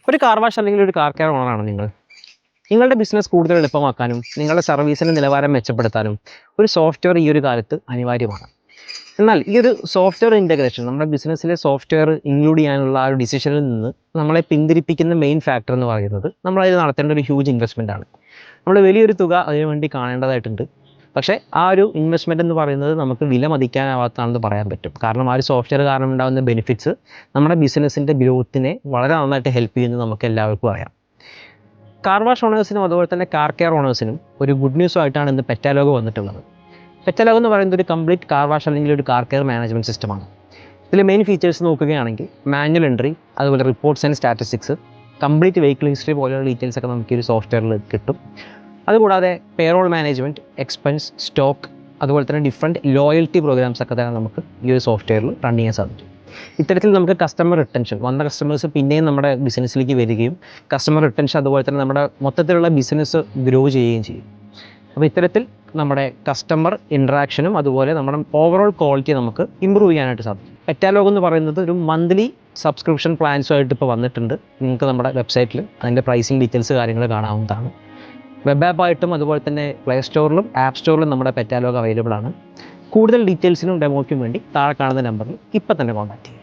ഒരു car wash അല്ലെങ്കിൽ ഒരു കാർ കെയർ ഓണറാണ് നിങ്ങളുടെ ബിസിനസ് കൂടുതൽ എളുപ്പമാക്കാനും നിങ്ങളുടെ സർവീസിൻ്റെ നിലവാരം മെച്ചപ്പെടുത്താനും ഒരു സോഫ്റ്റ്വെയർ ഈ ഒരു കാലത്ത് അനിവാര്യമാണ്. എന്നാൽ ഈ ഒരു സോഫ്റ്റ്വെയർ ഇൻ്റഗ്രേഷൻ നമ്മുടെ ബിസിനസ്സിലെ സോഫ്റ്റ്വെയർ ഇൻക്ലൂഡ് ചെയ്യാനുള്ള ആ ഒരു ഡിസിഷനിൽ നിന്ന് നമ്മളെ പിന്തിരിപ്പിക്കുന്ന മെയിൻ ഫാക്ടർ എന്ന് പറയുന്നത് നമ്മളതിൽ നടത്തേണ്ട ഒരു ഹ്യൂജ് ഇൻവെസ്റ്റ്മെൻ്റ് ആണ്. നമ്മൾ വലിയൊരു തുക അതിനു വേണ്ടി കാണേണ്ടതായിട്ടുണ്ട്. പക്ഷേ ആ ഒരു ഇൻവെസ്റ്റ്മെൻ്റ് എന്ന് പറയുന്നത് നമുക്ക് വില മതിക്കാനാവാത്തതാണെന്ന് പറയാൻ പറ്റും. കാരണം ആ ഒരു സോഫ്റ്റ്വെയർ കാരണം ഉണ്ടാകുന്ന ബെനിഫിറ്റ്സ് നമ്മുടെ ബിസിനസ്സിൻ്റെ ഗ്രോത്തിനെ വളരെ നന്നായിട്ട് ഹെൽപ്പ് ചെയ്യുന്നത് നമുക്ക് എല്ലാവർക്കും അറിയാം. കാർ വാഷ് ഓണേഴ്സിനും അതുപോലെ തന്നെ കാർ കെയർ ഓണേഴ്സിനും ഒരു ഗുഡ് ന്യൂസുമായിട്ടാണ് ഇന്ന് പെറ്റാലോഗോ വന്നിട്ടുള്ളത്. പെറ്റാലോഗോ എന്ന് പറയുന്നത് ഒരു കംപ്ലീറ്റ് കാർ വാഷ് അല്ലെങ്കിൽ ഒരു കാർ കെയർ മാനേജ്മെൻറ്റ് സിസ്റ്റമാണ്. ഇതിൽ മെയിൻ ഫീച്ചേഴ്സ് നോക്കുകയാണെങ്കിൽ മാനുവൽ എൻട്രി, അതുപോലെ reports and statistics, complete vehicle history പോലെയുള്ള ഡീറ്റെയിൽസ് ഒക്കെ നമുക്ക് ഈ ഒരു സോഫ്റ്റ്വെയറിൽ കിട്ടും. അതുകൂടാതെ പേറോൾ മാനേജ്മെൻറ്റ്, എക്സ്പെൻസ്, സ്റ്റോക്ക്, അതുപോലെ തന്നെ ഡിഫറെൻറ്റ് ലോയൽറ്റി പ്രോഗ്രാംസ് ഒക്കെ തന്നെ നമുക്ക് ഈ ഒരു സോഫ്റ്റ്വെയറിൽ റൺ ചെയ്യാൻ സാധിക്കും. ഇത്തരത്തിൽ നമുക്ക് കസ്റ്റമർ റിട്ടൻഷൻ, വന്ന കസ്റ്റമേഴ്സ് പിന്നെയും നമ്മുടെ ബിസിനസ്സിലേക്ക് വരികയും കസ്റ്റമർ റിട്ടൻഷൻ അതുപോലെ തന്നെ നമ്മുടെ മൊത്തത്തിലുള്ള ബിസിനസ് ഗ്രോ ചെയ്യുകയും ചെയ്യും. അപ്പോൾ ഇത്തരത്തിൽ നമ്മുടെ കസ്റ്റമർ ഇൻട്രാക്ഷനും അതുപോലെ നമ്മുടെ ഓവറോൾ ക്വാളിറ്റി നമുക്ക് ഇമ്പ്രൂവ് ചെയ്യാനായിട്ട് സാധിക്കും. പെറ്റാലോഗ് എന്ന് പറയുന്നത് ഒരു മന്ത്ലി സബ്സ്ക്രിപ്ഷൻ പ്ലാൻസുമായിട്ട് ഇപ്പോൾ വന്നിട്ടുണ്ട്. നിങ്ങൾക്ക് നമ്മുടെ വെബ്സൈറ്റിൽ അതിൻ്റെ പ്രൈസിങ് ഡീറ്റെയിൽസ് കാര്യങ്ങൾ കാണാവുന്നതാണ്. വെബ് ആപ്പായിട്ടും അതുപോലെ തന്നെ പ്ലേ സ്റ്റോറിലും ആപ്പ് സ്റ്റോറിലും നമ്മുടെ പെറ്റാലോഗ് അവൈലബിൾ ആണ്. കൂടുതൽ ഡീറ്റെയിൽസിനും ഡെമോയ്ക്കും വേണ്ടി താഴെ കാണുന്ന നമ്പറിൽ ഇപ്പം തന്നെ കോൺടാക്ട് ചെയ്യുക.